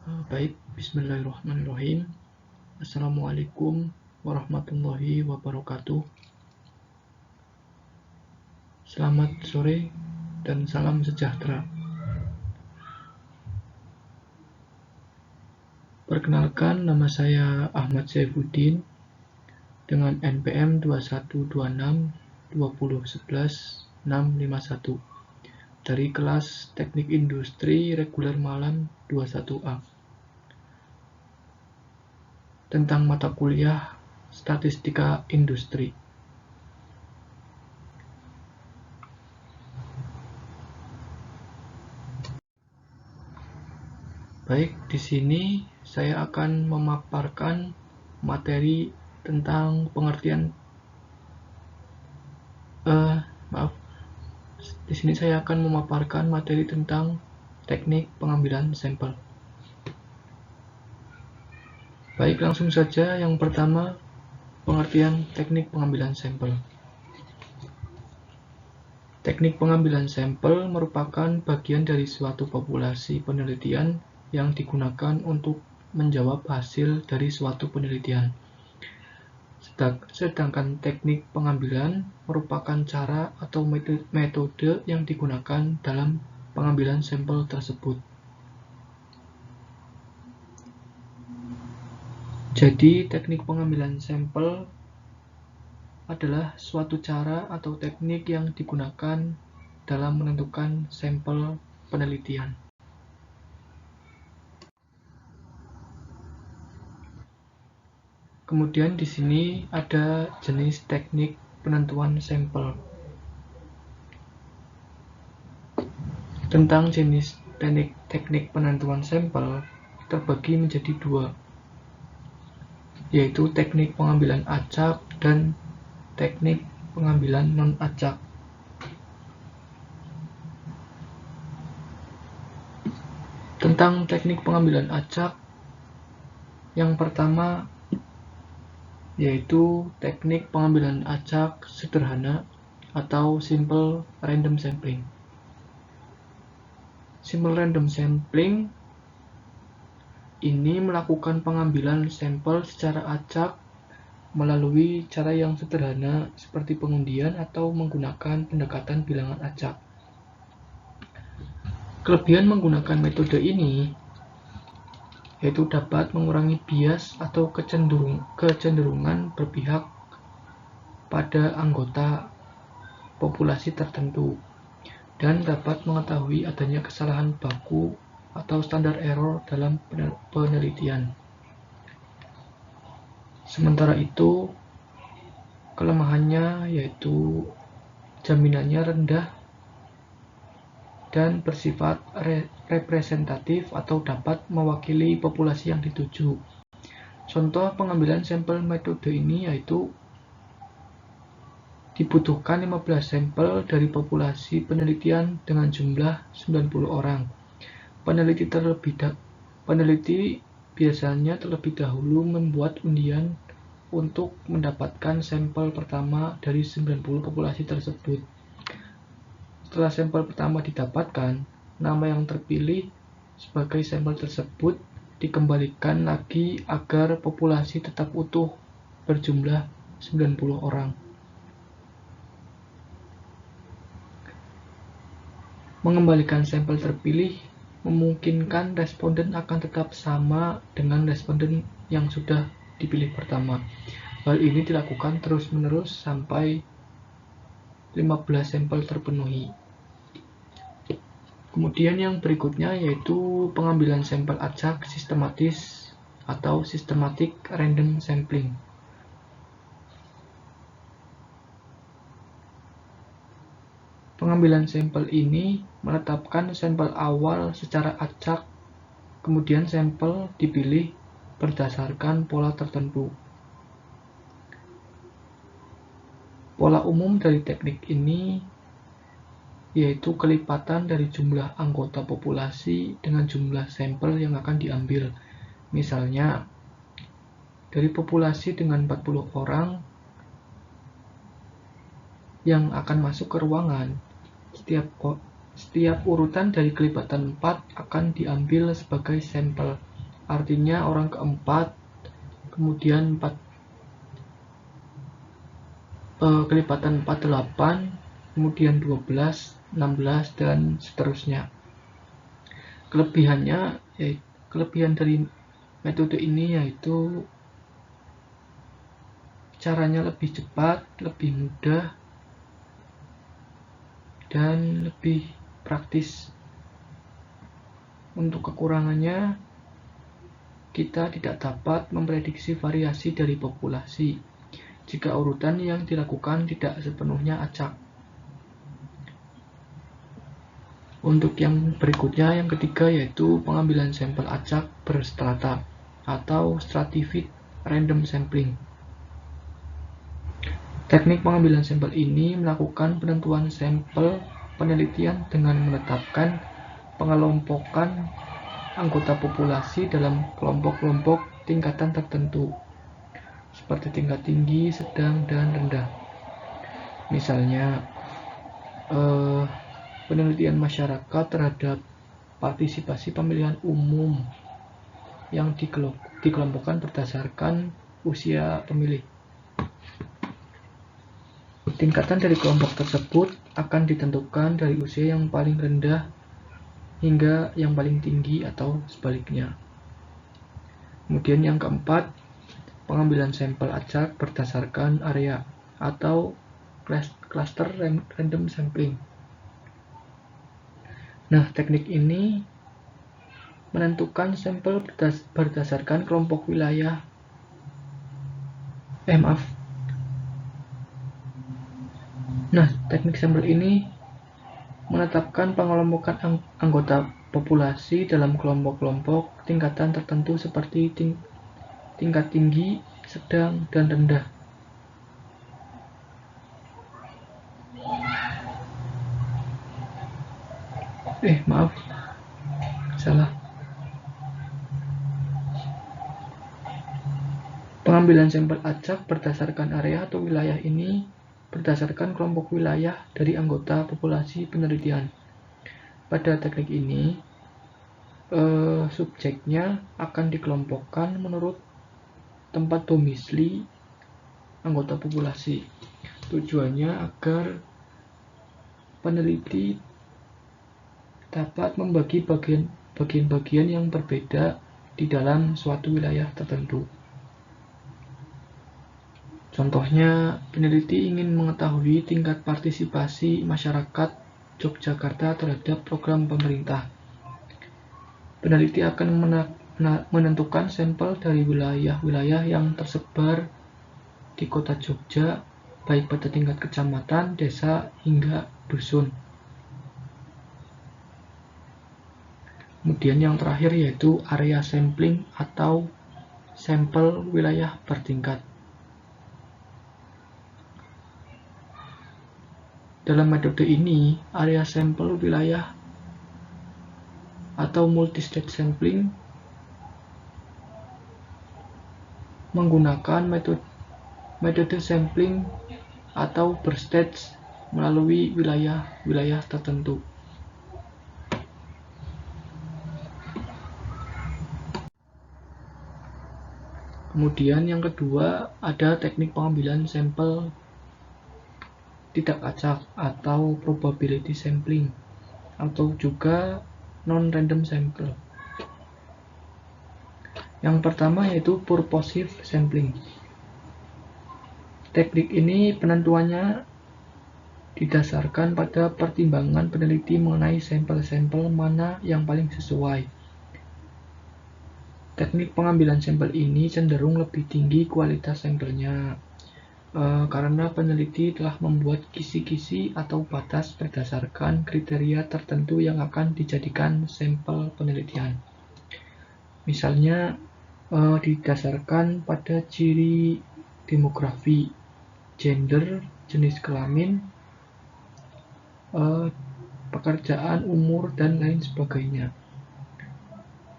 Baik, bismillahirrahmanirrahim. Assalamualaikum warahmatullahi wabarakatuh. Selamat sore dan salam sejahtera. Perkenalkan, nama saya Ahmad Saifuddin dengan NPM 21262011-651 dari kelas Teknik Industri Reguler Malam 21A tentang mata kuliah Statistika Industri. Baik, di sini saya akan memaparkan materi tentang pengertian Di sini saya akan memaparkan materi tentang teknik pengambilan sampel. Baik, langsung saja. Yang pertama, pengertian teknik pengambilan sampel. Teknik pengambilan sampel merupakan bagian dari suatu populasi penelitian yang digunakan untuk menjawab hasil dari suatu penelitian. Sedangkan teknik pengambilan merupakan cara atau metode yang digunakan dalam pengambilan sampel tersebut. Jadi, teknik pengambilan sampel adalah suatu cara atau teknik yang digunakan dalam menentukan sampel penelitian. Kemudian di sini ada jenis teknik penentuan sampel. Tentang jenis teknik penentuan sampel terbagi menjadi dua, yaitu teknik pengambilan acak dan teknik pengambilan non-acak. Tentang teknik pengambilan acak, yang pertama yaitu teknik pengambilan acak sederhana atau simple random sampling. Simple random sampling ini melakukan pengambilan sampel secara acak melalui cara yang sederhana seperti pengundian atau menggunakan pendekatan bilangan acak. Kelebihan menggunakan metode ini yaitu dapat mengurangi bias atau kecenderungan berpihak pada anggota populasi tertentu dan dapat mengetahui adanya kesalahan baku atau standar error dalam penelitian. Sementara itu, kelemahannya yaitu jaminannya rendah dan bersifat representatif atau dapat mewakili populasi yang dituju. Contoh pengambilan sampel metode ini yaitu dibutuhkan 15 sampel dari populasi penelitian dengan jumlah 90 orang. Peneliti biasanya terlebih dahulu membuat undian untuk mendapatkan sampel pertama dari 90 populasi tersebut. Setelah sampel pertama didapatkan, nama yang terpilih sebagai sampel tersebut dikembalikan lagi agar populasi tetap utuh berjumlah 90 orang. Mengembalikan sampel terpilih memungkinkan responden akan tetap sama dengan responden yang sudah dipilih pertama. Hal ini dilakukan terus-menerus sampai 15 sampel terpenuhi. Kemudian yang berikutnya yaitu pengambilan sampel acak sistematis atau systematic random sampling. Pengambilan sampel ini menetapkan sampel awal secara acak, kemudian sampel dipilih berdasarkan pola tertentu. Pola umum dari teknik ini yaitu kelipatan dari jumlah anggota populasi dengan jumlah sampel yang akan diambil. Misalnya, dari populasi dengan 40 orang yang akan masuk ke ruangan, setiap urutan dari kelipatan 4 akan diambil sebagai sampel artinya orang keempat, kemudian kelipatan 48, kemudian 12, 16, dan seterusnya. Kelebihan dari metode ini yaitu caranya lebih cepat, lebih mudah, dan lebih praktis. Untuk kekurangannya, kita tidak dapat memprediksi variasi dari populasi jika urutan yang dilakukan tidak sepenuhnya acak. Untuk yang berikutnya, yang ketiga, yaitu pengambilan sampel acak berstrata atau stratified random sampling. Teknik pengambilan sampel ini melakukan penentuan sampel penelitian dengan menetapkan pengelompokan anggota populasi dalam kelompok-kelompok tingkatan tertentu, seperti tingkat tinggi, sedang, dan rendah. Misalnya, penelitian masyarakat terhadap partisipasi pemilihan umum yang dikelompokkan berdasarkan usia pemilih. Tingkatan dari kelompok tersebut akan ditentukan dari usia yang paling rendah hingga yang paling tinggi atau sebaliknya. Kemudian yang keempat, pengambilan sampel acak berdasarkan area atau cluster random sampling. Nah, teknik ini menentukan sampel berdasarkan kelompok wilayah. Nah, teknik sampel ini menetapkan pengelompokan anggota populasi dalam kelompok-kelompok tingkatan tertentu seperti tingkat tinggi, sedang, dan rendah. Salah. Pengambilan sampel acak berdasarkan area atau wilayah ini berdasarkan kelompok wilayah dari anggota populasi penelitian. Pada teknik ini, subjeknya akan dikelompokkan menurut tempat domisili anggota populasi. Tujuannya agar peneliti dapat membagi bagian-bagian yang berbeda di dalam suatu wilayah tertentu. Contohnya, peneliti ingin mengetahui tingkat partisipasi masyarakat Yogyakarta terhadap program pemerintah. Peneliti akan menentukan sampel dari wilayah-wilayah yang tersebar di kota Jogja, baik pada tingkat kecamatan, desa, hingga dusun. Kemudian yang terakhir yaitu area sampling atau sampel wilayah bertingkat. Dalam metode ini, area sampel wilayah atau multi-stage sampling menggunakan metode sampling atau berstage melalui wilayah-wilayah tertentu. Kemudian yang kedua, ada teknik pengambilan sampel tidak acak atau probability sampling atau juga non-random sample. Yang pertama yaitu purposive sampling. Teknik ini penentuannya didasarkan pada pertimbangan peneliti mengenai sampel-sampel mana yang paling sesuai. Teknik pengambilan sampel ini cenderung lebih tinggi kualitas sampelnya karena peneliti telah membuat kisi-kisi atau batas berdasarkan kriteria tertentu yang akan dijadikan sampel penelitian. Misalnya didasarkan pada ciri demografi, gender, jenis kelamin, pekerjaan, umur, dan lain sebagainya.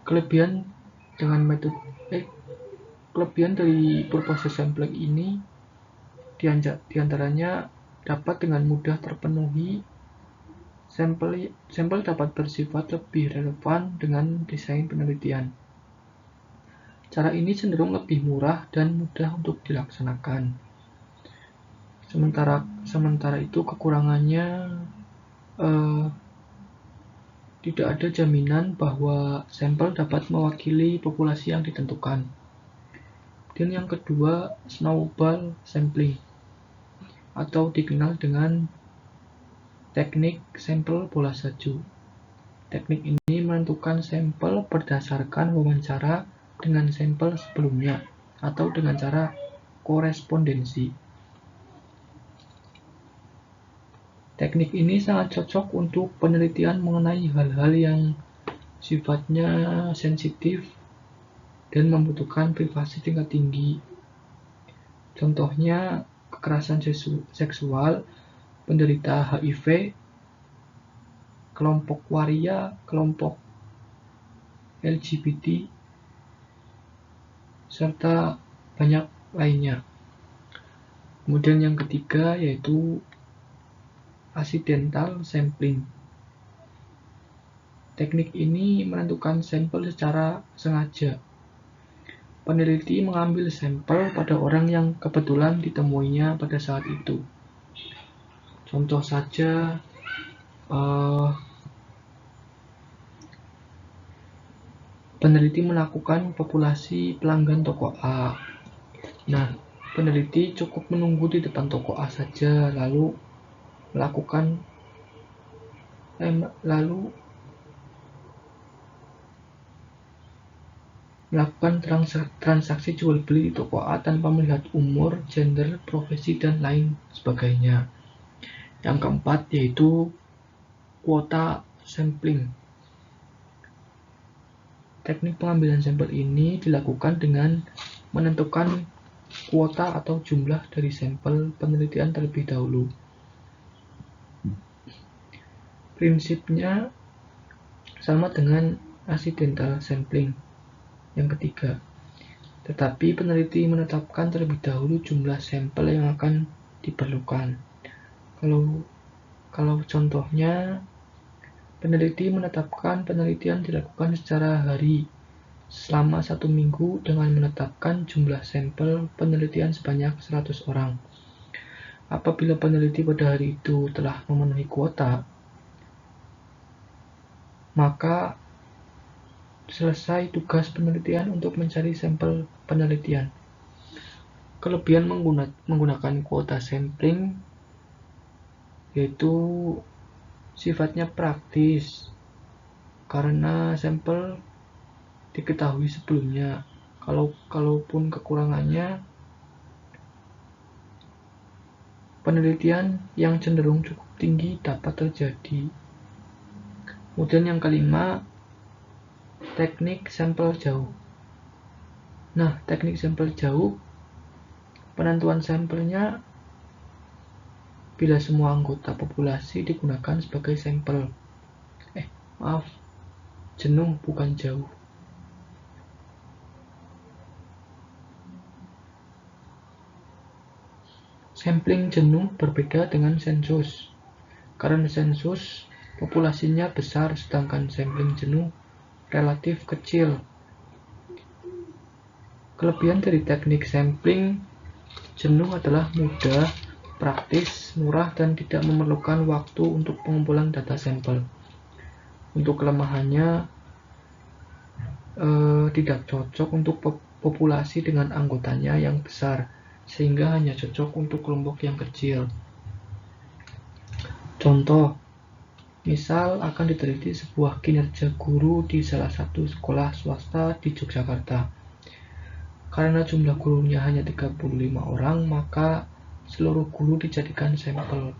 Kelebihan dari purposive sampling ini diantaranya dapat dengan mudah terpenuhi. Sampel dapat bersifat lebih relevan dengan desain penelitian. Cara ini cenderung lebih murah dan mudah untuk dilaksanakan. Sementara itu kekurangannya tidak ada jaminan bahwa sampel dapat mewakili populasi yang ditentukan. Dan yang kedua, snowball sampling, atau dikenal dengan teknik sampel bola salju. Teknik ini menentukan sampel berdasarkan wawancara dengan sampel sebelumnya atau dengan cara korespondensi. Teknik ini sangat cocok untuk penelitian mengenai hal-hal yang sifatnya sensitif dan membutuhkan privasi tingkat tinggi. Contohnya, kekerasan seksual, penderita HIV, kelompok waria, kelompok LGBT, serta banyak lainnya. Kemudian yang ketiga yaitu accidental sampling. Teknik ini menentukan sampel secara sengaja. Peneliti mengambil sampel pada orang yang kebetulan ditemuinya pada saat itu. Contoh saja, peneliti melakukan populasi pelanggan toko A. Nah, peneliti cukup menunggu di depan toko A saja, lalu melakukan transaksi jual beli di toko A tanpa melihat umur, gender, profesi, dan lain sebagainya. Yang keempat yaitu kuota sampling. Teknik pengambilan sampel ini dilakukan dengan menentukan kuota atau jumlah dari sampel penelitian terlebih dahulu. Prinsipnya sama dengan accidental sampling yang ketiga. Tetapi peneliti menetapkan terlebih dahulu jumlah sampel yang akan diperlukan. Kalau contohnya, peneliti menetapkan penelitian dilakukan secara hari selama 1 minggu dengan menetapkan jumlah sampel penelitian sebanyak 100 orang. Apabila peneliti pada hari itu telah memenuhi kuota, maka selesai tugas penelitian untuk mencari sampel penelitian. Kelebihan menggunakan kuota sampling yaitu sifatnya praktis karena sampel diketahui sebelumnya. Kalaupun kekurangannya, penelitian yang cenderung cukup tinggi dapat terjadi. Kemudian yang kelima, teknik sampel jauh. Nah, teknik sampel jauh, penentuan sampelnya bila semua anggota populasi digunakan sebagai sampel. Jenuh bukan jauh. Sampling jenuh berbeda dengan sensus. Karena sensus populasinya besar sedangkan sampling jenuh relatif kecil. Kelebihan dari teknik sampling jenuh adalah mudah, praktis, murah, dan tidak memerlukan waktu untuk pengumpulan data sampel. Untuk kelemahannya, tidak cocok untuk populasi dengan anggotanya yang besar, sehingga hanya cocok untuk kelompok yang kecil. Contoh, misal akan diteliti sebuah kinerja guru di salah satu sekolah swasta di Yogyakarta. Karena jumlah gurunya hanya 35 orang, maka seluruh guru dijadikan sampel.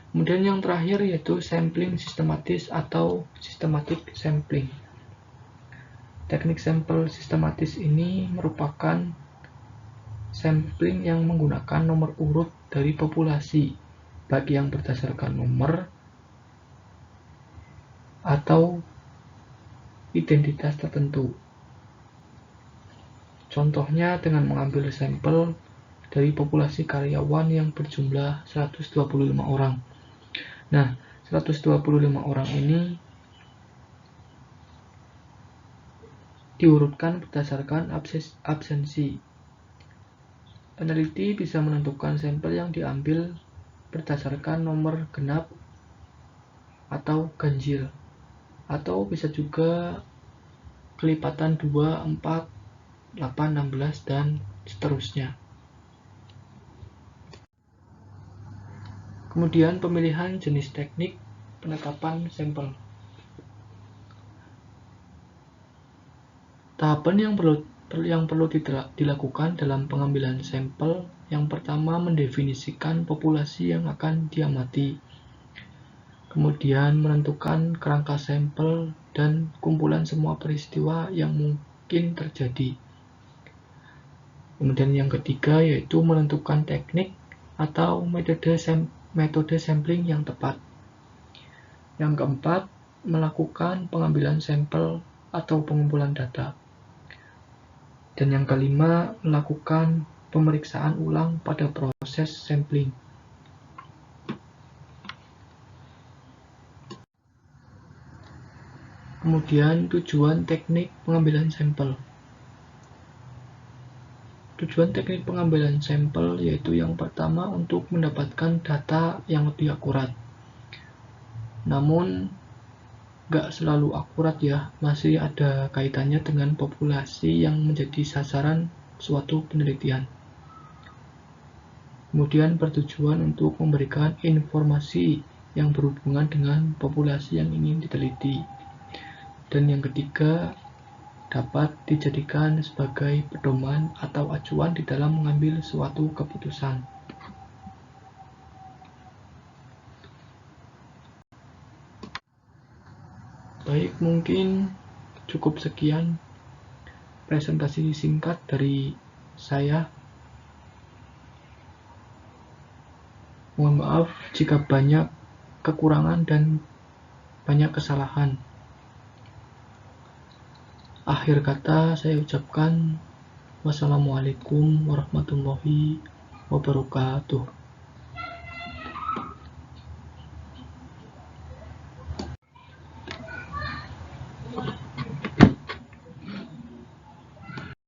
Kemudian yang terakhir yaitu sampling sistematis atau systematic sampling. Teknik sampel sistematis ini merupakan sampling yang menggunakan nomor urut dari populasi, baik yang berdasarkan nomor atau identitas tertentu. Contohnya dengan mengambil sampel dari populasi karyawan yang berjumlah 125 orang. Nah, 125 orang ini diurutkan berdasarkan absensi. Peneliti bisa menentukan sampel yang diambil berdasarkan nomor genap atau ganjil, atau bisa juga kelipatan 2, 4, 8, 16, dan seterusnya. Kemudian pemilihan jenis teknik penetapan sampel. Tahapan yang perlu dilakukan dalam pengambilan sampel, yang pertama mendefinisikan populasi yang akan diamati, kemudian menentukan kerangka sampel dan kumpulan semua peristiwa yang mungkin terjadi. Kemudian yang ketiga yaitu menentukan teknik atau metode sampling yang tepat. Yang keempat, melakukan pengambilan sampel atau pengumpulan data. Dan yang kelima, melakukan pemeriksaan ulang pada proses sampling. Kemudian tujuan teknik pengambilan sampel. Tujuan teknik pengambilan sampel yaitu yang pertama untuk mendapatkan data yang lebih akurat. Namun nggak selalu akurat ya, masih ada kaitannya dengan populasi yang menjadi sasaran suatu penelitian. Kemudian bertujuan untuk memberikan informasi yang berhubungan dengan populasi yang ingin diteliti. Dan yang ketiga, dapat dijadikan sebagai pedoman atau acuan di dalam mengambil suatu keputusan. Baik, mungkin cukup sekian presentasi singkat dari saya. Mohon maaf jika banyak kekurangan dan banyak kesalahan. Akhir kata saya ucapkan wassalamualaikum warahmatullahi wabarakatuh.